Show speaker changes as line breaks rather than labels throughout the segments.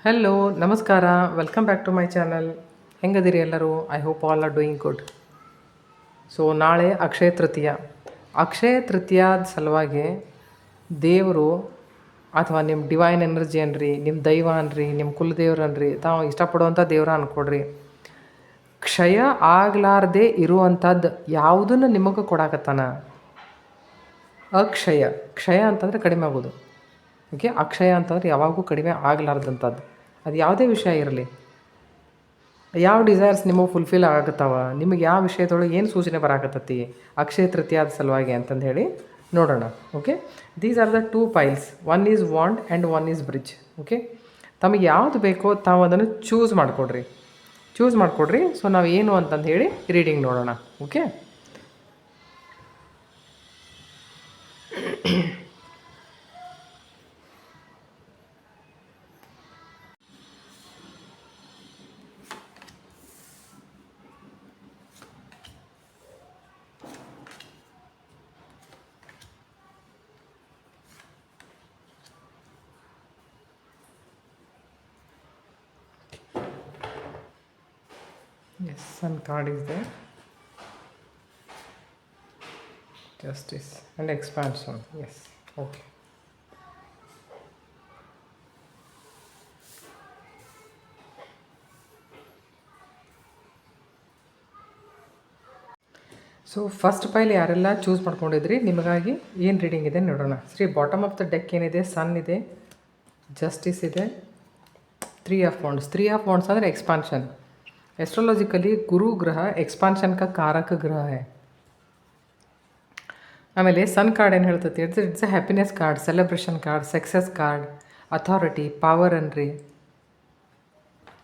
Hello ನಮಸ್ಕಾರ, welcome back to my channel. ಹೆಂಗದಿರಿ ಎಲ್ಲರೂ? I hope all are doing good. So ನಾಳೆ ಅಕ್ಷಯ ತೃತೀಯ. ಅಕ್ಷಯ ತೃತೀಯದ ಸಲುವಾಗಿ ದೇವರು ಅಥವಾ ನಿಮ್ಮ ಡಿವೈನ್ ಎನರ್ಜಿ ಅನ್ರಿ, ನಿಮ್ಮ ದೈವ ಅನ್ರಿ, ನಿಮ್ಮ ಕುಲದೇವ್ರು ಅನ್ರಿ, ತಾವು ಇಷ್ಟಪಡುವಂಥ ದೇವ್ರ ಅಂದ್ಕೊಡ್ರಿ, ಕ್ಷಯ ಆಗ್ಲಾರ್ದೇ ಇರುವಂಥದ್ದು ಯಾವುದನ್ನು ನಿಮಗೆ ಕೊಡಾಕತ್ತಾನ. ಅಕ್ಷಯ, ಕ್ಷಯ ಅಂತಂದರೆ ಕಡಿಮೆ ಆಗೋದು. ಓಕೆ, ಅಕ್ಷಯ ಅಂತಂದ್ರೆ ಯಾವಾಗೂ ಕಡಿಮೆ ಆಗಲಾರ್ದಂಥದ್ದು. ಅದು ಯಾವುದೇ ವಿಷಯ ಇರಲಿ, ಯಾವ ಡಿಸೈರ್ಸ್ ನಿಮಗೆ ಫುಲ್ಫಿಲ್ ಆಗತ್ತಾವ, ನಿಮಗೆ ಯಾವ ವಿಷಯದೊಳಗೆ ಏನು ಸೂಚನೆ ಬರಾಕತ್ತತಿ ಅಕ್ಷಯ ತೃತೀಯದ ಸಲುವಾಗಿ ಅಂತಂದು ಹೇಳಿ ನೋಡೋಣ. Okay, these are the two piles, one is wand and one is bridge. Okay, ತಮಗೆ ಯಾವುದು ಬೇಕೋ ತಾವು ಅದನ್ನು ಚೂಸ್ ಮಾಡಿಕೊಡ್ರಿ. ಸೊ ನಾವು ಏನು ಅಂತಂದು ಹೇಳಿ ರೀಡಿಂಗ್ ನೋಡೋಣ. Okay, yes, sun card is there. Justice and expansion. Yes, okay. So first pile ಯಾರೆಲ್ಲ ಚೂಸ್ ಮಾಡ್ಕೊಂಡಿದ್ರಿ ನಿಮಗಾಗಿ ಏನು ರೀಡಿಂಗ್ ಇದೆ ನೋಡೋಣ. ಬಾಟಮ್ ಆಫ್ ದ ಡೆಕ್ ಏನಿದೆ, ಸನ್ ಇದೆ, ಜಸ್ಟಿಸ್ ಇದೆ, ತ್ರೀ ಆಫ್ ವಾಂಡ್ಸ್ ಅಂದರೆ ಎಕ್ಸ್ಪಾನ್ಷನ್. एस्ट्रोलॉजिकली गुरु ग्रह एक्सपान्शन का कारक ग्रह है. ಆಮೇಲೆ ಸನ್ ಕಾರ್ಡ್ ಏನು ಹೇಳ್ತೈತಿ, it's a happiness card, celebration card, success card, authority, power ಅನ್ರಿ,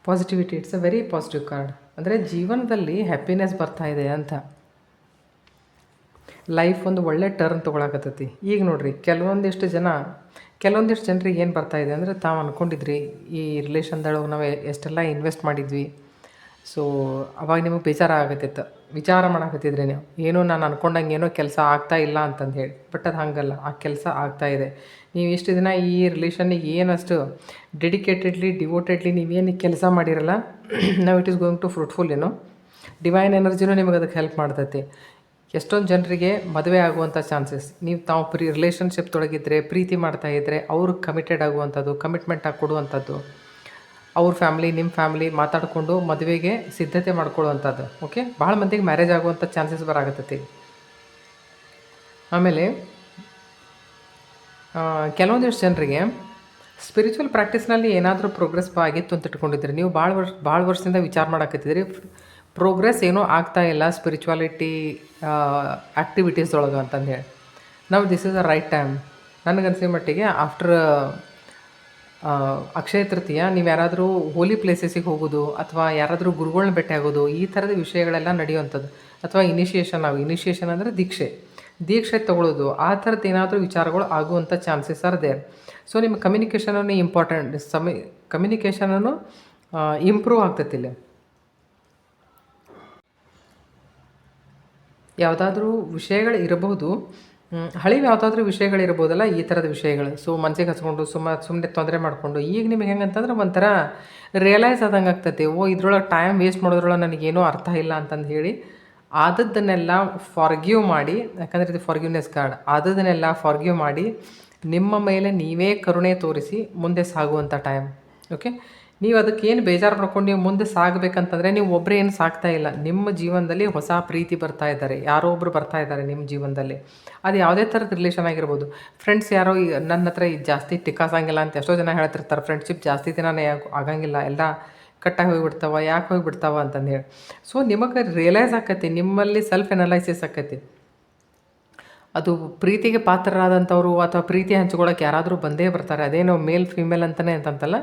positivity. It's a very positive card. ಅಂದರೆ ಜೀವನದಲ್ಲಿ ಹ್ಯಾಪಿನೆಸ್ ಬರ್ತಾ ಇದೆ ಅಂತ, ಲೈಫ್ ಒಂದು ಒಳ್ಳೆ ಟರ್ನ್ ತೊಗೊಳಕತ್ತೈತಿ. ಈಗ ನೋಡಿರಿ, ಕೆಲವೊಂದಿಷ್ಟು ಜನರಿಗೆ ಏನು ಬರ್ತಾ ಇದೆ ಅಂದರೆ, ತಾವು ಅಂದ್ಕೊಂಡಿದ್ರಿ ಈ ರಿಲೇಷನ್ದೊಳಗೆ ನಾವು ಎಷ್ಟೆಲ್ಲ ಇನ್ವೆಸ್ಟ್ ಮಾಡಿದ್ವಿ, ಸೊ ಅವಾಗ ನಿಮಗೆ ಬೇಜಾರಾಗತ್ತಿತ್ತು, ವಿಚಾರ ಮಾಡಾಕತ್ತಿದ್ರಿ ನೀವು, ಏನೋ ನಾನು ಅಂದ್ಕೊಂಡಂಗೆ ಏನೋ ಕೆಲಸ ಆಗ್ತಾ ಇಲ್ಲ ಅಂತಂದು ಹೇಳಿ. ಬಟ್ ಅದು ಹಾಗಲ್ಲ, ಆ ಕೆಲಸ ಆಗ್ತಾಯಿದೆ. ನೀವು ಇಷ್ಟು ದಿನ ಈ ರಿಲೇಷನ್ನಿಗೆ ಏನಷ್ಟು ಡಿವೋಟೆಡ್ಲಿ ನೀವೇನು ಕೆಲಸ ಮಾಡಿರಲ್ಲ, ನಾವು it is going to fruitful. Divine ಎನರ್ಜಿನೂ ನಿಮಗೆ ಅದಕ್ಕೆ ಹೆಲ್ಪ್ ಮಾಡ್ತೈತಿ. ಎಷ್ಟೊಂದು ಜನರಿಗೆ ಮದುವೆ ಆಗುವಂಥ ಚಾನ್ಸಸ್, ನೀವು ತಾವು ರಿಲೇಷನ್ಶಿಪ್ ತೊಡಗಿದ್ರೆ, ಪ್ರೀತಿ ಮಾಡ್ತಾಯಿದ್ರೆ ಅವ್ರಿಗೆ ಕಮಿಟೆಡ್ ಆಗುವಂಥದ್ದು, ಕಮಿಟ್ಮೆಂಟ್ ಆಗಿ ಕೊಡುವಂಥದ್ದು, ಅವ್ರ ಫ್ಯಾಮ್ಲಿ ನಿಮ್ಮ ಫ್ಯಾಮ್ಲಿ ಮಾತಾಡಿಕೊಂಡು ಮದುವೆಗೆ ಸಿದ್ಧತೆ ಮಾಡ್ಕೊಳ್ಳುವಂಥದ್ದು. ಓಕೆ, ಭಾಳ ಮಂದಿಗೆ ಮ್ಯಾರೇಜ್ ಆಗುವಂಥ ಚಾನ್ಸಸ್ ಬರಾಕತ್ತೈತಿ. ಆಮೇಲೆ ಕೆಲವೊಂದಿಷ್ಟು ಜನರಿಗೆ ಸ್ಪಿರಿಚುವಲ್ ಪ್ರಾಕ್ಟೀಸ್ನಲ್ಲಿ ಏನಾದರೂ ಪ್ರೋಗ್ರೆಸ್ ಆಗಿತ್ತು ಅಂತ ಇಟ್ಕೊಂಡಿದ್ರಿ, ನೀವು ಭಾಳ ವರ್ಷದಿಂದ ವಿಚಾರ ಮಾಡಾಕತ್ತಿದ್ರಿ, ಪ್ರೋಗ್ರೆಸ್ ಏನೂ ಆಗ್ತಾ ಇಲ್ಲ ಸ್ಪಿರಿಚುವಾಲಿಟಿ ಆ್ಯಕ್ಟಿವಿಟೀಸ್ ಒಳಗೆ ಅಂತಂದು ಹೇಳಿ. ನಾವು this is the right time. ನನಗನ್ಸಿದ ಮಟ್ಟಿಗೆ ಆಫ್ಟರ್ ಅಕ್ಷಯ ತೃತೀಯ ನೀವು ಯಾರಾದರೂ ಹೋಲಿ ಪ್ಲೇಸಸ್ಸಿಗೆ ಹೋಗೋದು, ಅಥವಾ ಯಾರಾದರೂ ಗುರುಗಳನ್ನ ಭೇಟಿ ಆಗೋದು, ಈ ಥರದ ವಿಷಯಗಳೆಲ್ಲ ನಡೆಯುವಂಥದ್ದು. ಅಥವಾ ಇನಿಷಿಯೇಷನ್ ಅಂದರೆ ದೀಕ್ಷೆ ತಗೊಳ್ಳೋದು, ಆ ಥರದ್ದು ಏನಾದರೂ ವಿಚಾರಗಳು ಆಗುವಂಥ ಚಾನ್ಸಸ್ ಆರ್ ದೇರ್. ಸೊ ನಿಮ್ಮ ಕಮ್ಯುನಿಕೇಷನನ್ನು ಕಮ್ಯುನಿಕೇಷನನ್ನು ಇಂಪ್ರೂವ್ ಆಗ್ತೈತಿ. ಇಲ್ಲಿ ಯಾವುದಾದ್ರೂ ವಿಷಯಗಳು ಇರಬಹುದು, ಹಳಿವು ಯಾವುದಾದ್ರೂ ವಿಷಯಗಳಿರ್ಬೋದಲ್ಲ, ಈ ಥರದ ವಿಷಯಗಳು. ಸೊ ಮನಸ್ಸಿಗೆ ಹಚ್ಕೊಂಡು ಸುಮ್ಮನೆ ತೊಂದರೆ ಮಾಡಿಕೊಂಡು, ಈಗ ನಿಮಗೆ ಹೆಂಗಂತಂದ್ರೆ ಒಂಥರ ರಿಯಲೈಸ್ ಆದಂಗೆ ಆಗ್ತೈತಿ, ಇದ್ರೊಳಗೆ ಟೈಮ್ ವೇಸ್ಟ್ ಮಾಡೋದ್ರೊಳಗೆ ನನಗೇನೂ ಅರ್ಥ ಇಲ್ಲ ಅಂತಂದು ಹೇಳಿ ಆದದ್ದನ್ನೆಲ್ಲ ಫಾರ್ಗಿವ್ ಮಾಡಿ, ಯಾಕಂದರೆ ಇದು ಫಾರ್ಗಿವ್ನೆಸ್ ಕಾರ್ಡ್, ಆದದ್ದನ್ನೆಲ್ಲ ಫಾರ್ಗಿವ್ ಮಾಡಿ ನಿಮ್ಮ ಮೇಲೆ ನೀವೇ ಕರುಣೆ ತೋರಿಸಿ ಮುಂದೆ ಸಾಗುವಂಥ ಟೈಮ್. ಓಕೆ, ನೀವು ಅದಕ್ಕೆ ಏನು ಬೇಜಾರು ಮಾಡ್ಕೊಂಡು ನೀವು ಮುಂದೆ ಸಾಗಬೇಕಂತಂದರೆ, ನೀವು ಒಬ್ಬರೇ ಏನು ಸಾಗ್ತಾ ಇಲ್ಲ, ನಿಮ್ಮ ಜೀವನದಲ್ಲಿ ಹೊಸ ಪ್ರೀತಿ ಬರ್ತಾ ಇದ್ದಾರೆ, ಯಾರೋ ಒಬ್ಬರು ಬರ್ತಾ ಇದ್ದಾರೆ ನಿಮ್ಮ ಜೀವನದಲ್ಲಿ. ಅದು ಯಾವುದೇ ಥರದ ರಿಲೇಷನ್ ಆಗಿರ್ಬೋದು. ಫ್ರೆಂಡ್ಸ್ ಯಾರೋ ನನ್ನ ಹತ್ರ ಜಾಸ್ತಿ ಟಿಕ್ಕಾಸಂಗಿಲ್ಲ ಅಂತ ಎಷ್ಟೋ ಜನ ಹೇಳ್ತಿರ್ತಾರೆ, ಫ್ರೆಂಡ್ಶಿಪ್ ಜಾಸ್ತಿ ದಿನನೇ ಆಗಂಗಿಲ್ಲ, ಎಲ್ಲ ಕಟ್ಟಾಗಿ ಯಾಕೆ ಹೋಗಿಬಿಡ್ತಾವ ಅಂತಂದು ಹೇಳಿ. ಸೊ ನಿಮಗೆ ರಿಯಲೈಸ್ ಆಕೈತಿ, ನಿಮ್ಮಲ್ಲಿ ಸೆಲ್ಫ್ ಎನಲೈಸಿಸ್ ಆಕೈತಿ. ಅದು ಪ್ರೀತಿಗೆ ಪಾತ್ರರಾದಂಥವ್ರು ಅಥವಾ ಪ್ರೀತಿ ಹಂಚ್ಕೊಳ್ಳೋಕೆ ಯಾರಾದರೂ ಬಂದೇ ಬರ್ತಾರೆ. ಅದೇನೋ ಮೇಲ್ ಫೀಮೇಲ್ ಅಂತಲ್ಲ,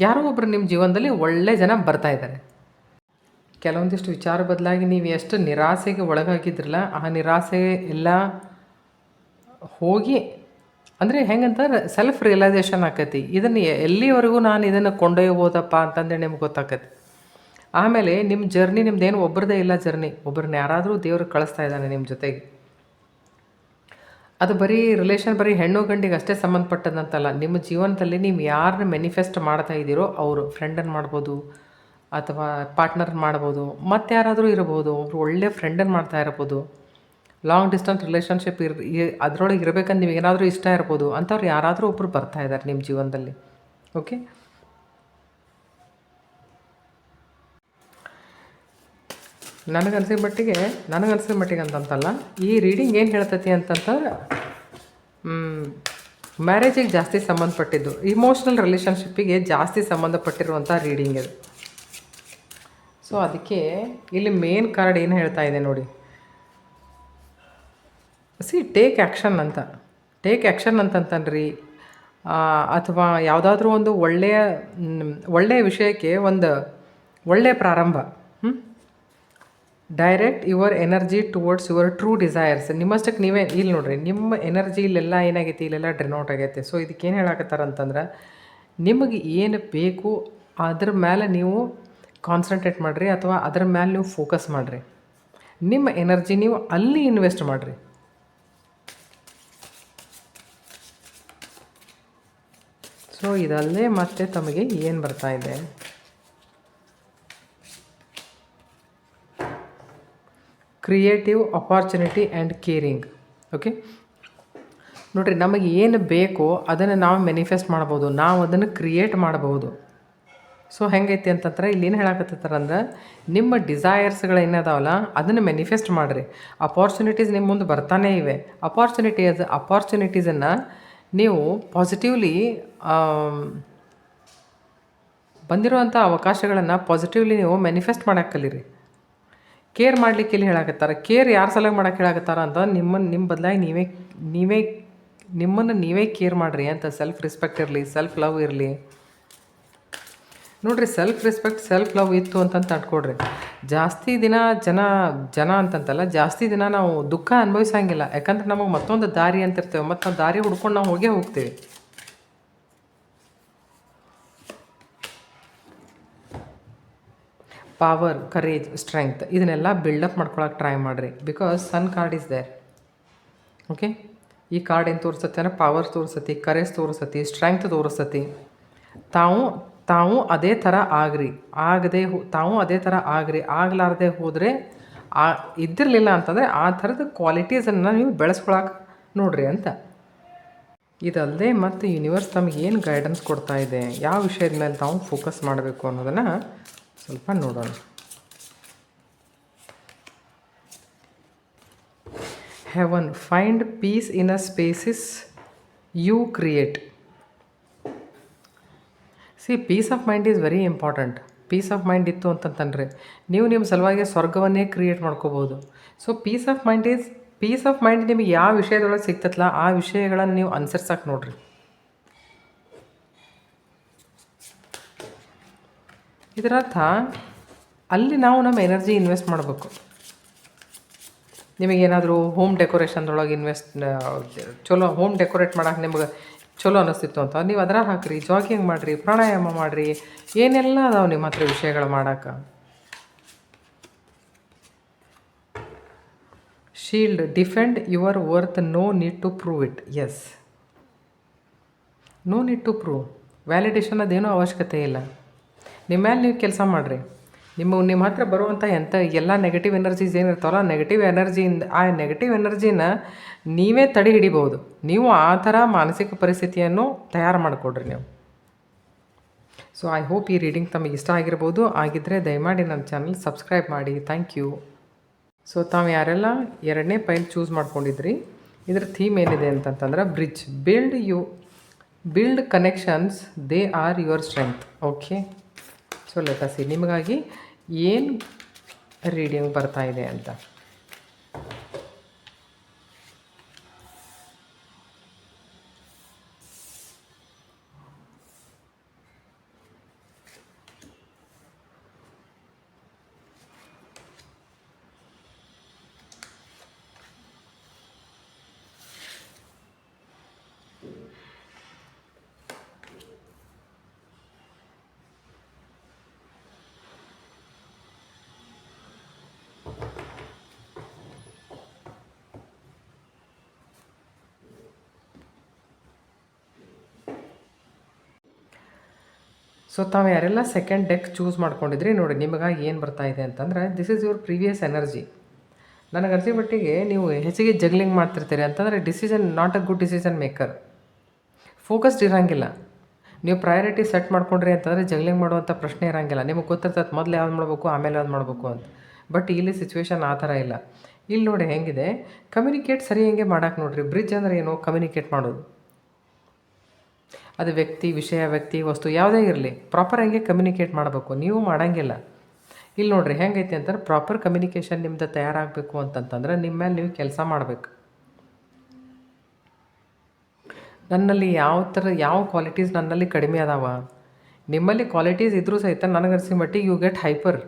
ಯಾರೋ ಒಬ್ಬರು ನಿಮ್ಮ ಜೀವನದಲ್ಲಿ ಒಳ್ಳೆ ಜನ ಬರ್ತಾ ಇದ್ದಾರೆ. ಕೆಲವೊಂದಿಷ್ಟು ವಿಚಾರ ಬದಲಾಗಿ ನೀವು ಎಷ್ಟು ನಿರಾಸೆಗೆ ಒಳಗಾಗಿದ್ರಲ್ಲ, ಆ ನಿರಾಸೆ ಎಲ್ಲ ಹೋಗಿ, ಅಂದರೆ ಹೆಂಗಂತಾರೆ ಸೆಲ್ಫ್ ರಿಯಲೈಸೇಷನ್ ಆಕೈತಿ. ಇದನ್ನು ಎಲ್ಲಿವರೆಗೂ ನಾನು ಇದನ್ನು ಕೊಂಡೊಯ್ಬೋದಪ್ಪ ಅಂತಂದೇಳಿ ನಿಮ್ಗೆ ಗೊತ್ತಾಕೈತಿ. ಆಮೇಲೆ ನಿಮ್ಮ ಜರ್ನಿ ನಿಮ್ದೇನು ಒಬ್ಬರದೇ ಇಲ್ಲ, ಒಬ್ಬರನ್ನ ಯಾರಾದರೂ ದೇವ್ರಿಗೆ ಕಳಿಸ್ತಾ ಇದ್ದಾನೆ ನಿಮ್ಮ ಜೊತೆಗೆ. ಅದು ಬರೀ ರಿಲೇಷನ್ ಬರೀ ಹೆಣ್ಣು ಗಂಡಿಗೆ ಅಷ್ಟೇ ಸಂಬಂಧಪಟ್ಟದಂತಲ್ಲ. ನಿಮ್ಮ ಜೀವನದಲ್ಲಿ ನೀವು ಯಾರನ್ನ ಮ್ಯಾನಿಫೆಸ್ಟ್ ಮಾಡ್ತಾ ಇದ್ದೀರೋ ಅವರು ಫ್ರೆಂಡನ್ನು ಮಾಡ್ಬೋದು ಅಥವಾ ಪಾರ್ಟ್ನರ್ ಮಾಡ್ಬೋದು, ಮತ್ತು ಯಾರಾದರೂ ಇರ್ಬೋದು. ಅವರು ಒಳ್ಳೆ ಫ್ರೆಂಡನ್ನು ಮಾಡ್ತಾ ಇರ್ಬೋದು. ಲಾಂಗ್ ಡಿಸ್ಟೆನ್ಸ್ ರಿಲೇಷನ್ಶಿಪ್ ಅದರೊಳಗೆ ಇರಬೇಕಂತ ನಿಮಗೆ ಏನಾದರೂ ಇಷ್ಟ ಇರ್ಬೋದು. ಅಂಥವ್ರು ಯಾರಾದರೂ ಒಬ್ಬರು ಬರ್ತಾ ಇದ್ದಾರೆ ನಿಮ್ಮ ಜೀವನದಲ್ಲಿ. ಓಕೆ, ನನಗನ್ಸಿದ ಮಟ್ಟಿಗೆ ಅಂತಂತಲ್ಲ, ಈ ರೀಡಿಂಗ್ ಏನು ಹೇಳ್ತೈತಿ ಅಂತಂತಂದ್ರೆ ಮ್ಯಾರೇಜಿಗೆ ಜಾಸ್ತಿ ಸಂಬಂಧಪಟ್ಟಿದ್ದು, ಇಮೋಷ್ನಲ್ ರಿಲೇಷನ್ಶಿಪ್ಪಿಗೆ ಜಾಸ್ತಿ ಸಂಬಂಧಪಟ್ಟಿರುವಂಥ ರೀಡಿಂಗ್ ಇದು. ಸೊ ಅದಕ್ಕೆ ಇಲ್ಲಿ ಮೇನ್ ಕಾರ್ಡ್ ಏನು ಹೇಳ್ತಾ ಇದೆ ನೋಡಿ, ಟೇಕ್ ಆ್ಯಕ್ಷನ್ ಅಂತಂತನ್ರಿ. ಅಥವಾ ಯಾವುದಾದ್ರೂ ಒಂದು ಒಳ್ಳೆಯ ವಿಷಯಕ್ಕೆ ಒಂದು ಒಳ್ಳೆಯ ಪ್ರಾರಂಭ. Direct your energy towards your true desires. ನಿಮ್ಮಷ್ಟಕ್ಕೆ ನೀವೇ ಇಲ್ಲಿ ನೋಡ್ರಿ, ನಿಮ್ಮ ಎನರ್ಜಿ ಇಲ್ಲೆಲ್ಲ ಏನಾಗೈತಿ, ಇಲ್ಲೆಲ್ಲ ಡ್ರೆನೌಟ್ ಆಗೈತೆ. ಸೊ ಇದಕ್ಕೇನು ಹೇಳಕತ್ತಾರಂತಂದ್ರೆ, ನಿಮಗೆ ಏನು ಬೇಕು ಅದ್ರ ಮೇಲೆ ನೀವು ಕಾನ್ಸಂಟ್ರೇಟ್ ಮಾಡಿರಿ, ಅಥವಾ ಅದ್ರ ಮೇಲೆ ನೀವು ಫೋಕಸ್ ಮಾಡಿರಿ. ನಿಮ್ಮ ಎನರ್ಜಿ ನೀವು ಅಲ್ಲಿ ಇನ್ವೆಸ್ಟ್ ಮಾಡಿರಿ. ಸೊ ಇದಲ್ಲೇ ಮತ್ತೆ ತಮಗೆ ಏನು ಬರ್ತಾ ಇದೆ, creative opportunity and caring. Okay, ನೋಡಿರಿ, ನಮಗೆ ಏನು ಬೇಕೋ ಅದನ್ನು ನಾವು ಮ್ಯಾನಿಫೆಸ್ಟ್ ಮಾಡ್ಬೋದು, ನಾವು ಅದನ್ನು ಕ್ರಿಯೇಟ್ ಮಾಡಬಹುದು. ಸೊ ಹೆಂಗೈತಿ ಅಂತಂದ್ರೆ ಇಲ್ಲಿ ಏನು ಹೇಳಕತ್ತಾರಂದ್ರೆ, ನಿಮ್ಮ ಡಿಸೈರ್ಸ್ಗಳು ಏನದಾವಲ್ಲ ಅದನ್ನು ಮ್ಯಾನಿಫೆಸ್ಟ್ ಮಾಡಿರಿ. ಅಪಾರ್ಚುನಿಟೀಸ್ ನಿಮ್ಮ ಮುಂದೆ ಬರ್ತಾನೇ ಇವೆ. ಅಪಾರ್ಚುನಿಟೀಸನ್ನು ನೀವು ಪಾಸಿಟಿವ್ಲಿ ಬಂದಿರುವಂಥ ಅವಕಾಶಗಳನ್ನು ಪಾಸಿಟಿವ್ಲಿ ನೀವು ಮ್ಯಾನಿಫೆಸ್ಟ್ ಮಾಡೋಕ್ಕೆ ಕಲೀರಿ. ಕೇರ್ ಮಾಡಲಿಕ್ಕೆ ಇಲ್ಲಿ ಹೇಳಕತ್ತಾರೆ. ಕೇರ್ ಯಾರು ಸಲುವಾಗಿ ಮಾಡೋಕ್ಕೆ ಹೇಳಕತ್ತಾರ ಅಂತ, ನಿಮ್ಮ ಬದಲಾಗಿ ನಿಮ್ಮನ್ನು ನೀವೇ ಕೇರ್ ಮಾಡಿರಿ ಅಂತ. ಸೆಲ್ಫ್ ರೆಸ್ಪೆಕ್ಟ್ ಇರಲಿ, ಸೆಲ್ಫ್ ಲವ್ ಇರಲಿ. ನೋಡಿರಿ, ಸೆಲ್ಫ್ ರೆಸ್ಪೆಕ್ಟ್, ಸೆಲ್ಫ್ ಲವ್ ಇತ್ತು ಅಂತಂತ ಅಂದ್ಕೊಡ್ರಿ, ಜಾಸ್ತಿ ದಿನ ಜನ ಅಂತಂತಲ್ಲ, ಜಾಸ್ತಿ ದಿನ ನಾವು ದುಃಖ ಅನುಭವಿಸಂಗಿಲ್ಲ. ಯಾಕಂದ್ರೆ ನಮಗೆ ಮತ್ತೊಂದು ದಾರಿ ಅಂತಿರ್ತೇವೆ, ಮತ್ತು ನಾವು ದಾರಿ ಹುಡ್ಕೊಂಡು ನಾವು ಹೋಗ್ತೀವಿ. ಪವರ್, ಕರೇಜ್, ಸ್ಟ್ರೆಂಗ್ತ್ ಇದನ್ನೆಲ್ಲ ಬಿಲ್ಡಪ್ ಮಾಡ್ಕೊಳಕ್ಕೆ ಟ್ರೈ ಮಾಡಿರಿ. Because sun card is there. Okay, ಈ ಕಾರ್ಡ್ ಏನು ತೋರಿಸ್ತತಿ ಅಂದರೆ ಪವರ್ ತೋರಿಸ್ತತಿ, ಕರೇಜ್ ತೋರಿಸ್ತತಿ, ಸ್ಟ್ರೆಂಗ್ತ್ ತೋರಿಸ್ತತಿ. ತಾವು ಅದೇ ಥರ ಆಗಲಾರದೆ ಹೋದರೆ ಇದ್ದಿರಲಿಲ್ಲ ಅಂತಂದರೆ ಆ ಥರದ ಕ್ವಾಲಿಟೀಸನ್ನು ನೀವು ಬೆಳೆಸ್ಕೊಳಕ್ಕೆ ನೋಡ್ರಿ ಅಂತ. ಇದಲ್ಲದೆ ಮತ್ತು ಯೂನಿವರ್ಸ್ ತಮಗೆ ಏನು ಗೈಡೆನ್ಸ್ ಕೊಡ್ತಾ ಇದೆ, ಯಾವ ವಿಷಯದ ಮೇಲೆ ತಾವು ಫೋಕಸ್ ಮಾಡಬೇಕು ಅನ್ನೋದನ್ನು ಸ್ವಲ್ಪ ನೋಡೋಣ. Heaven, find peace in a spaces you create. Peace of mind is very important. Peace of mind ಇತ್ತು ಅಂತಂತಂದರೆ ನೀವು ನಿಮ್ಮ ಸಲುವಾಗಿ ಸ್ವರ್ಗವನ್ನೇ ಕ್ರಿಯೇಟ್ ಮಾಡ್ಕೋಬೋದು. ಸೊ ಪೀಸ್ ಆಫ್ ಮೈಂಡ್ ನಿಮಗೆ ಯಾವ ವಿಷಯದೊಳಗೆ ಸಿಗ್ತತ್ತಲ್ಲ ಆ ವಿಷಯಗಳನ್ನು ನೀವು ಅನುಸರಿಸಕ್ಕೆ ನೋಡ್ರಿ. ಇದರರ್ಥ ಅಲ್ಲಿ ನಾವು ನಮ್ಮ ಎನರ್ಜಿ ಇನ್ವೆಸ್ಟ್ ಮಾಡಬೇಕು. ನಿಮಗೇನಾದರೂ ಹೋಮ್ ಡೆಕೋರೇಷನ್ದೊಳಗೆ ಚಲೋ ಹೋಮ್ ಡೆಕೋರೇಟ್ ಮಾಡೋಕೆ ನಿಮ್ಗೆ ಚಲೋ ಅನ್ನಿಸ್ತಿತ್ತು ಅಂತ ನೀವು ಅದರ ಹಾಕಿರಿ, ಜಾಗಿಂಗ್ ಮಾಡಿರಿ, ಪ್ರಾಣಾಯಾಮ ಮಾಡಿರಿ, ಏನೆಲ್ಲ ಅದಾವೆ ನಿಮ್ಮ ಹತ್ರ ವಿಷಯಗಳು ಮಾಡೋಕೆ. Shield, defend your worth, no need to prove it. Yes, no need to prove. Validation ಅದೇನೂ ಅವಶ್ಯಕತೆ ಇಲ್ಲ. ನಿಮ್ಮ ಮೇಲೆ ನೀವು ಕೆಲಸ ಮಾಡಿರಿ. ನಿಮ್ಮ ಹತ್ರ ಬರುವಂಥ ಎಲ್ಲ ನೆಗೆಟಿವ್ ಎನರ್ಜೀಸ್ ಏನಿರ್ತಾವಲ್ಲ, ಆ ನೆಗೆಟಿವ್ ಎನರ್ಜಿನ ನೀವೇ ತಡೆ ಹಿಡಿಬೋದು. ನೀವು ಆ ಥರ ಮಾನಸಿಕ ಪರಿಸ್ಥಿತಿಯನ್ನು ತಯಾರು ಮಾಡಿಕೊಡ್ರಿ ನೀವು. ಸೊ ಐ ಹೋಪ್ ಈ ರೀಡಿಂಗ್ ತಮಗೆ ಇಷ್ಟ ಆಗಿರ್ಬೋದು. ಆಗಿದ್ದರೆ ದಯಮಾಡಿ ನನ್ನ ಚಾನಲ್ ಸಬ್ಸ್ಕ್ರೈಬ್ ಮಾಡಿ. Thank you. ಸೊ ತಾವು ಯಾರೆಲ್ಲ 2ನೇ ಪಾಯಿಂಟ್ ಚೂಸ್ ಮಾಡ್ಕೊಂಡಿದ್ರಿ, ಇದರ ಥೀಮ್ ಏನಿದೆ ಅಂತಂತಂದ್ರೆ bridge, build connections, they are your strength. Okay, so let us see ನಿಮಗಾಗಿ ಏನು ರೀಡಿಂಗ್ ಬರ್ತಾ ಇದೆ ಅಂತ. ಸೊ ತಾವು ಯಾರೆಲ್ಲ ಸೆಕೆಂಡ್ ಡೆಕ್ ಚೂಸ್ ಮಾಡ್ಕೊಂಡಿದ್ರಿ ನೋಡಿ, ನಿಮಗಾಗಿ ಏನು ಬರ್ತಾ ಇದೆ ಅಂತಂದರೆ this is your previous energy. ನನಗೆ ಅನಿಸಿ ಮಟ್ಟಿಗೆ ನೀವು ಹೆಚ್ಚಿಗೆ ಜಗ್ಲಿಂಗ್ ಮಾಡ್ತಿರ್ತೀರಿ ಅಂತಂದರೆ decision not a good decision maker. Focused ಇರೋಂಗಿಲ್ಲ. ನೀವು ಪ್ರಯಾರಿಟಿ ಸೆಟ್ ಮಾಡ್ಕೊಂಡ್ರಿ ಅಂತಂದರೆ ಜಗ್ಲಿಂಗ್ ಮಾಡುವಂಥ ಪ್ರಶ್ನೆ ಇರೋಂಗಿಲ್ಲ. ನಿಮಗೆ ಗೊತ್ತಿರ್ತದೆ ಮೊದಲು ಯಾವ್ದು ಮಾಡಬೇಕು ಆಮೇಲೆ ಯಾವ್ದು ಮಾಡಬೇಕು ಅಂತ. ಬಟ್ ಇಲ್ಲಿ ಸಿಚುವೇಶನ್ ಆ ಥರ ಇಲ್ಲ. ಇಲ್ಲಿ ನೋಡಿ ಹೆಂಗಿದೆ, ಕಮ್ಯುನಿಕೇಟ್ ಸರಿ ಹೆಂಗೆ ಮಾಡೋಕೆ ನೋಡಿರಿ. ಬ್ರಿಡ್ಜ್ ಅಂದರೆ ಏನು? ಕಮ್ಯುನಿಕೇಟ್ ಮಾಡೋದು. ಅದು ವ್ಯಕ್ತಿ, ವಿಷಯ, ವ್ಯಕ್ತಿ, ವಸ್ತು ಯಾವುದೇ ಇರಲಿ ಪ್ರಾಪರ್ ಹೆಂಗೆ ಕಮ್ಯುನಿಕೇಟ್ ಮಾಡಬೇಕು. ನೀವು ಮಾಡೋಂಗಿಲ್ಲ. ಇಲ್ಲಿ ನೋಡಿರಿ ಹೆಂಗೈತಿ ಅಂತಂದ್ರೆ ಪ್ರಾಪರ್ ಕಮ್ಯುನಿಕೇಷನ್ ನಿಮ್ದು ತಯಾರಾಗಬೇಕು ಅಂತಂತಂದ್ರೆ ನಿಮ್ಮ ಮೇಲೆ ನೀವು ಕೆಲಸ ಮಾಡಬೇಕು. ನನ್ನಲ್ಲಿ ಯಾವ ಕ್ವಾಲಿಟೀಸ್ ನನ್ನಲ್ಲಿ ಕಡಿಮೆ ಅದಾವ, ನಿಮ್ಮಲ್ಲಿ ಕ್ವಾಲಿಟೀಸ್ ಇದ್ರೂ ಸಹಿತ ನನಗನ್ಸಿ ಮಟ್ಟಿಗೆ ಯು ಗೆಟ್ ಹೈಪರ್.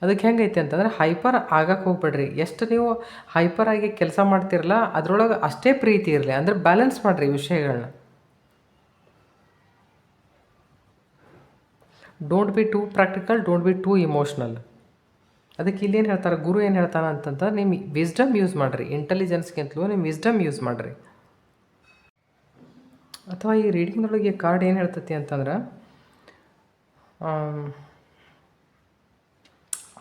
ಅದಕ್ಕೆ ಹೆಂಗೈತೆ ಅಂತಂದರೆ ಹೈಪರ್ ಆಗಕ್ಕೆ ಹೋಗ್ಬೇಡ್ರಿ. ಎಷ್ಟು ನೀವು ಹೈಪರ್ ಆಗಿ ಕೆಲಸ ಮಾಡ್ತಿರಲ್ಲ ಅದರೊಳಗೆ ಅಷ್ಟೇ ಪ್ರೀತಿ ಇರಲಿ. ಅಂದರೆ ಬ್ಯಾಲೆನ್ಸ್ ಮಾಡಿರಿ ವಿಷಯಗಳನ್ನ. Don't be two practical, don't be two emotional. ಅದಕ್ಕೆ ಇಲ್ಲೇನು ಹೇಳ್ತಾರೆ, ಗುರು ಏನು ಹೇಳ್ತಾನೆ ಅಂತಂದ್ರೆ ನಿಮ್ಮ ವಿಸ್ಡಮ್ ಯೂಸ್ ಮಾಡಿರಿ. ಇಂಟೆಲಿಜೆನ್ಸ್ಗಿಂತಲೂ ನಿಮ್ಮ ವಿಸ್ಡಮ್ ಯೂಸ್ ಮಾಡಿರಿ. ಅಥವಾ ಈ ರೀಡಿಂಗ್ನೊಳಗೆ ಕಾರ್ಡ್ ಏನು ಹೇಳ್ತೈತಿ ಅಂತಂದ್ರೆ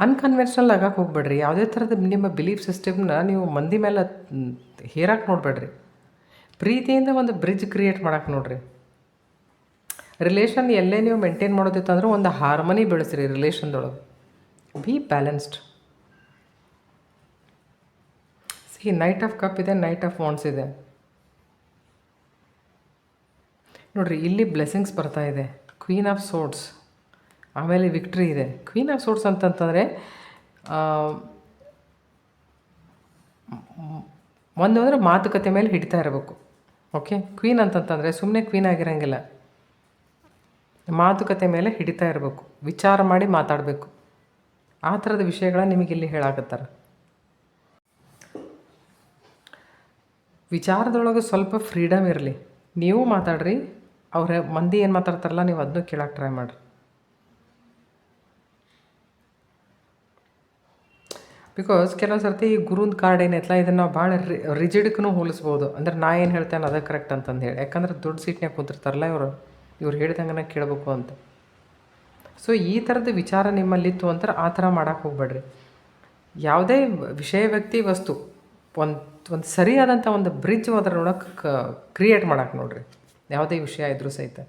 ಅನ್ಕನ್ವೆನ್ಷನಲ್ ಆಗಕ್ಕೆ ಹೋಗ್ಬೇಡ್ರಿ. ಯಾವುದೇ ಥರದ ನಿಮ್ಮ ಬಿಲೀಫ್ ಸಿಸ್ಟಮ್ನ ನೀವು ಮಂದಿ ಮೇಲೆ ಹೇರಕ್ಕೆ ನೋಡಬೇಡ್ರಿ. ಪ್ರೀತಿಯಿಂದ ಒಂದು ಬ್ರಿಡ್ಜ್ ಕ್ರಿಯೇಟ್ ಮಾಡಕ್ಕೆ ನೋಡಿರಿ. ರಿಲೇಷನ್ ಎಲ್ಲೇ ನೀವು ಮೇಂಟೈನ್ ಮಾಡೋದಿತ್ತಂದ್ರೆ ಒಂದು ಹಾರ್ಮನಿ ಬೆಳೆಸ್ರಿ ರಿಲೇಷನ್ದೊಳಗೆ. Be balanced. See, knight of cup ಇದೆ, ನೈಟ್ ಆಫ್ ವಾಂಡ್ಸ್ ಇದೆ ನೋಡಿರಿ. ಇಲ್ಲಿ ಬ್ಲೆಸ್ಸಿಂಗ್ಸ್ ಬರ್ತಾ ಇದೆ, ಕ್ವೀನ್ ಆಫ್ ಸೋರ್ಡ್ಸ್, ಆಮೇಲೆ ವಿಕ್ಟ್ರಿ ಇದೆ. ಕ್ವೀನ್ ಆಫ್ ಸೋರ್ಡ್ಸ್ ಅಂತಂತಂದರೆ ಒಂದು ಅಂದರೆ ಮಾತುಕತೆ ಮೇಲೆ ಹಿಡಿತಾ ಇರಬೇಕು. ಓಕೆ, ಕ್ವೀನ್ ಅಂತಂತಂದರೆ ಸುಮ್ಮನೆ ಕ್ವೀನ್ ಆಗಿರೋಂಗಿಲ್ಲ. ಮಾತುಕತೆ ಮೇಲೆ ಹಿಡಿತಾ ಇರಬೇಕು, ವಿಚಾರ ಮಾಡಿ ಮಾತಾಡಬೇಕು. ಆ ಥರದ ವಿಷಯಗಳನ್ನ ನಿಮಗಿಲ್ಲಿ ಹೇಳಾಕತ್ತಾರೆ. ವಿಚಾರದೊಳಗೆ ಸ್ವಲ್ಪ ಫ್ರೀಡಮ್ ಇರಲಿ. ನೀವು ಮಾತಾಡ್ರಿ, ಅವ್ರ ಮಂದಿ ಏನು ಮಾತಾಡ್ತಾರಲ್ಲ ನೀವು ಅದನ್ನು ಕೇಳಕ್ಕೆ ಟ್ರೈ ಮಾಡಿರಿ. ಬಿಕಾಸ್ ಕೆಲವೊಂದು ಸರ್ತಿ ಈ ಗುರುಂದು ಕಾರ್ಡ್ ಏನೈತಲ್ಲ ಇದನ್ನು ನಾವು ಭಾಳ ರಿಜಿಡ್ಗೂ ಹೋಲಿಸ್ಬೋದು. ಅಂದ್ರೆ ನಾ ಏನು ಹೇಳ್ತೇನೆ ಅದೇ ಕರೆಕ್ಟ್ ಅಂತಂದು ಹೇಳಿ. ಯಾಕಂದ್ರೆ ದೊಡ್ಡ ಸೀಟ್ನಾಗ ಕೂತಿರ್ತಾರಲ್ಲ ಇವ್ರು ಹೇಳ್ದಂಗೆ ಕೇಳಬೇಕು ಅಂತ. ಸೊ ಈ ಥರದ ವಿಚಾರ ನಿಮ್ಮಲ್ಲಿತ್ತು ಅಂದ್ರೆ ಆ ಥರ ಮಾಡೋಕ್ಕೆ ಹೋಗ್ಬೇಡ್ರಿ. ಯಾವುದೇ ವಿಷಯ, ವ್ಯಕ್ತಿ, ವಸ್ತು ಒಂದು ಸರಿಯಾದಂಥ ಒಂದು ಬ್ರಿಡ್ಜ್ ಅದರೊಳಗೆ ಕ್ರಿಯೇಟ್ ಮಾಡೋಕ್ಕೆ ನೋಡಿರಿ. ಯಾವುದೇ ವಿಷಯ ಇದ್ರೂ ಸಹಿತ.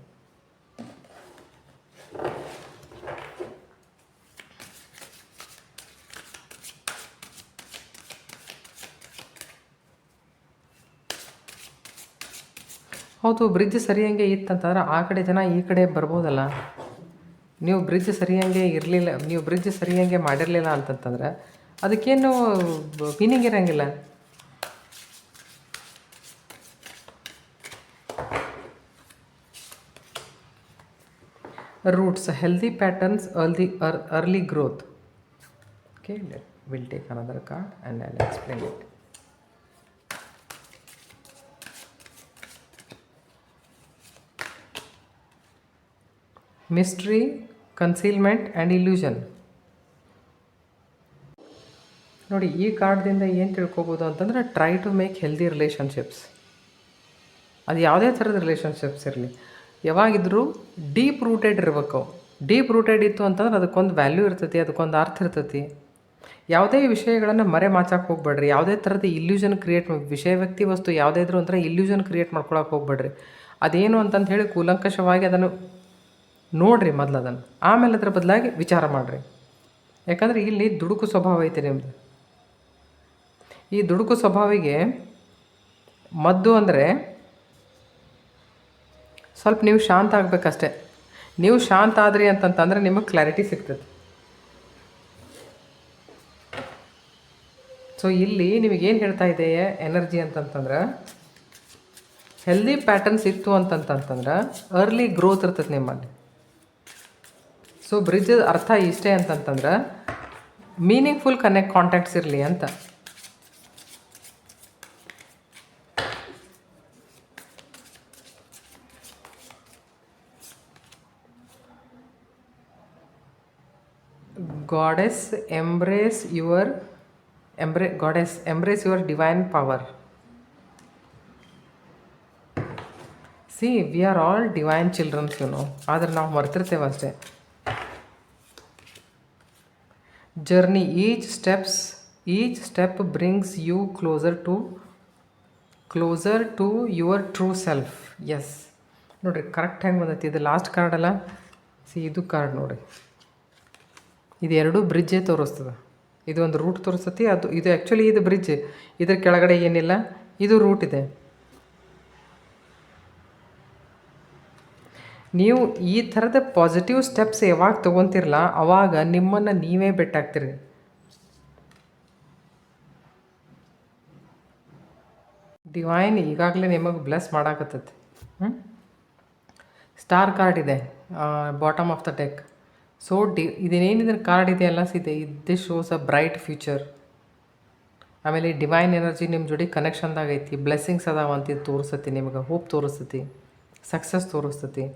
ಹೌದು, ಬ್ರಿಡ್ಜ್ ಸರಿಯಂಗೆ ಇತ್ತಂತಂದ್ರೆ ಆ ಕಡೆ ಜನ ಈ ಕಡೆ ಬರ್ಬೋದಲ್ಲ. ನೀವು ಬ್ರಿಡ್ಜ್ ಸರಿಯಂಗೆ ಇರಲಿಲ್ಲ, ನೀವು ಬ್ರಿಡ್ಜ್ ಸರಿಯಂಗೆ ಮಾಡಿರಲಿಲ್ಲ ಅಂತಂತಂದ್ರೆ ಅದಕ್ಕೇನು ಮೀನಿಂಗ್ ಇರೋಂಗಿಲ್ಲ. Roots, healthy patterns, early growth. Okay, we'll take another card and I'll explain it. Mystery, concealment and illusion. ನೋಡಿ, ಈ ಕಾರ್ಡ್ದಿಂದ ಏನು ತಿಳ್ಕೊಬೋದು ಅಂತಂದರೆ try to make healthy relationships. ಅದು ಯಾವುದೇ ಥರದ ರಿಲೇಷನ್ಶಿಪ್ಸ್ ಇರಲಿ, ಯಾವಾಗಿದ್ರೂ ಡೀಪ್ ರೂಟೆಡ್ ಇರಬೇಕು. ಡೀಪ್ ರೂಟೆಡ್ ಇತ್ತು ಅಂತಂದ್ರೆ ಅದಕ್ಕೊಂದು ವ್ಯಾಲ್ಯೂ ಇರ್ತೈತಿ, ಅದಕ್ಕೊಂದು ಅರ್ಥ ಇರ್ತೈತಿ. ಯಾವುದೇ ವಿಷಯಗಳನ್ನು ಮರೆ ಮಾಚಕ್ಕೆ ಹೋಗ್ಬೇಡ್ರಿ. ಯಾವುದೇ ಥರದ ಇಲ್ಯೂಷನ್ ಕ್ರಿಯೇಟ್ ವಿಷಯ, ವ್ಯಕ್ತಿ, ವಸ್ತು ಯಾವುದೇ ಇದ್ರೂ ಒಂಥರ ಇಲ್ಯೂಷನ್ ಕ್ರಿಯೇಟ್ ಮಾಡ್ಕೊಳಕ್ಕೆ ಹೋಗ್ಬೇಡ್ರಿ. ಅದೇನು ಅಂತಂದು ಹೇಳಿ ಕೂಲಂಕಷವಾಗಿ ಅದನ್ನು ನೋಡಿರಿ ಮೊದಲು. ಅದನ್ನು ಆಮೇಲೆ ಅದರ ಬದಲಾಗಿ ವಿಚಾರ ಮಾಡಿರಿ. ಯಾಕಂದರೆ ಇಲ್ಲಿ ದುಡುಕು ಸ್ವಭಾವ ಐತೆ ನಿಮ್ಮದು. ಈ ದುಡುಕು ಸ್ವಭಾವಿಗೆ ಮದ್ದು ಅಂದರೆ ಸ್ವಲ್ಪ ನೀವು ಶಾಂತ ಆಗಬೇಕಷ್ಟೆ. ನೀವು ಶಾಂತ ಆದ್ರಿ ಅಂತಂತಂದರೆ ನಿಮಗೆ ಕ್ಲಾರಿಟಿ ಸಿಗ್ತದೆ. ಸೊ ಇಲ್ಲಿ ನಿಮಗೇನು ಹೇಳ್ತಾ ಇದೆ ಎನರ್ಜಿ ಅಂತಂತಂದ್ರೆ ಹೆಲ್ದಿ ಪ್ಯಾಟರ್ನ್ಸ್ ಇತ್ತು ಅಂತಂತಂದ್ರೆ ಅರ್ಲಿ ಗ್ರೋತ್ ಇರ್ತದೆ ನಿಮ್ಮಲ್ಲಿ. ಸೊ ಬ್ರಿಡ್ಜ್ ಅರ್ಥ ಇಷ್ಟೇ ಅಂತಂತಂದ್ರೆ ಮೀನಿಂಗ್ಫುಲ್ ಕಾಂಟ್ಯಾಕ್ಟ್ಸ್ ಇರಲಿ ಅಂತ. Goddess, embrace your divine power. See we are all divine childrens ಆದರೆ ನಾವು ಮರ್ತಿರ್ತೇವೆ ಅಷ್ಟೇ. Journey each step brings you closer to your true self. Yes ನೋಡಿರಿ ಕರೆಕ್ಟ್ ಹೆಂಗೆ ಬಂದೈತಿ. ಇದು ಲಾಸ್ಟ್ ಕಾರ್ಡ್ ಅಲ್ಲ, ಸಿ ಇದು ಕಾರ್ಡ್ ನೋಡಿರಿ, ಇದು ಎರಡೂ ಬ್ರಿಡ್ಜೇ ತೋರಿಸ್ತದೆ. ಇದು ಒಂದು ರೂಟ್ ತೋರಿಸ್ತತಿ, ಇದು ಆ್ಯಕ್ಚುಲಿ ಇದು ಬ್ರಿಡ್ಜ್, ಇದ್ರ ಕೆಳಗಡೆ ಏನಿಲ್ಲ, ಇದು ರೂಟ್ ಇದೆ. ನೀವು ಈ ಥರದ ಪಾಸಿಟಿವ್ ಸ್ಟೆಪ್ಸ್ ಯಾವಾಗ ತೊಗೊತಿರಲ್ಲ ಅವಾಗ ನಿಮ್ಮನ್ನು ನೀವೇ ಬೆಟ್ಟಾಗ್ತೀರಿ. ಡಿವೈನ್ ಈಗಾಗಲೇ ನಿಮಗೆ ಬ್ಲೆಸ್ ಮಾಡಾಕತ್ತೈತಿ. ಸ್ಟಾರ್ ಕಾರ್ಡ್ ಇದೆ bottom of the deck. So ಇದೇನಿದ್ರ ಕಾರ್ಡ್ ಇದೆ ಎಲ್ಲ ಸಿದೆ, this shows a bright future. ಆಮೇಲೆ ಡಿವೈನ್ ಎನರ್ಜಿ ನಿಮ್ಮ ಜೋಡಿ ಕನೆಕ್ಷನ್ದಾಗ ಐತಿ, ಬ್ಲೆಸ್ಸಿಂಗ್ಸ್ ಅದಾವ ಅಂತ ತೋರಿಸ್ತತಿ, ನಿಮಗೆ ಹೋಪ್ ತೋರಿಸ್ತತಿ, ಸಕ್ಸಸ್ ತೋರಿಸ್ತತಿ.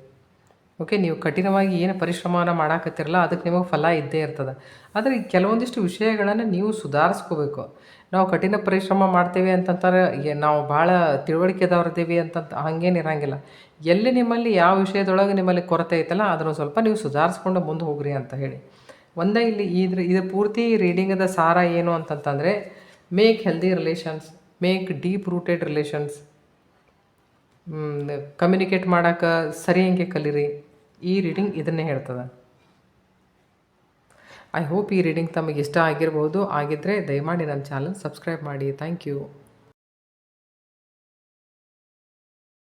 ಓಕೆ, ನೀವು ಕಠಿಣವಾಗಿ ಏನು ಪರಿಶ್ರಮವನ್ನು ಮಾಡಾಕತ್ತಿರಲ್ಲ ಅದಕ್ಕೆ ನಿಮಗೆ ಫಲ ಇದ್ದೇ ಇರ್ತದೆ. ಆದರೆ ಕೆಲವೊಂದಿಷ್ಟು ವಿಷಯಗಳನ್ನು ನೀವು ಸುಧಾರಿಸ್ಕೋಬೇಕು. ನಾವು ಕಠಿಣ ಪರಿಶ್ರಮ ಮಾಡ್ತೇವೆ ಅಂತಂತಾರೆ, ನಾವು ಭಾಳ ತಿಳುವಳಿಕೆದವ್ರದ್ದೀವಿ ಅಂತ ಹಾಗೇನು ಇರೋಂಗಿಲ್ಲ. ಎಲ್ಲಿ ನಿಮ್ಮಲ್ಲಿ ಯಾವ ವಿಷಯದೊಳಗೆ ನಿಮ್ಮಲ್ಲಿ ಕೊರತೆ ಐತಲ್ಲ ಅದನ್ನು ಸ್ವಲ್ಪ ನೀವು ಸುಧಾರಿಸ್ಕೊಂಡು ಮುಂದೆ ಹೋಗ್ರಿ ಅಂತ ಹೇಳಿ. ಒಂದೇ ಇಲ್ಲಿ ಇದ್ರ ಪೂರ್ತಿ ರೀಡಿಂಗದ ಸಾರ ಏನು ಅಂತಂತಂದರೆ, make healthy relations, make deep rooted relations, communicate ಮಾಡೋಕೆ ಸರಿ ಹಂಗೆ ಕಲೀರಿ. ಈ ರೀಡಿಂಗ್ ಇದನ್ನೇ ಹೇಳ್ತದೆ. ಐ ಹೋಪ್ ಈ ರೀಡಿಂಗ್ ತಮಗೆ ಇಷ್ಟ ಆಗಿರ್ಬೋದು. ಆಗಿದ್ದರೆ ದಯಮಾಡಿ ನನ್ನ ಚಾನಲ್ ಸಬ್ಸ್ಕ್ರೈಬ್ ಮಾಡಿ. Thank you.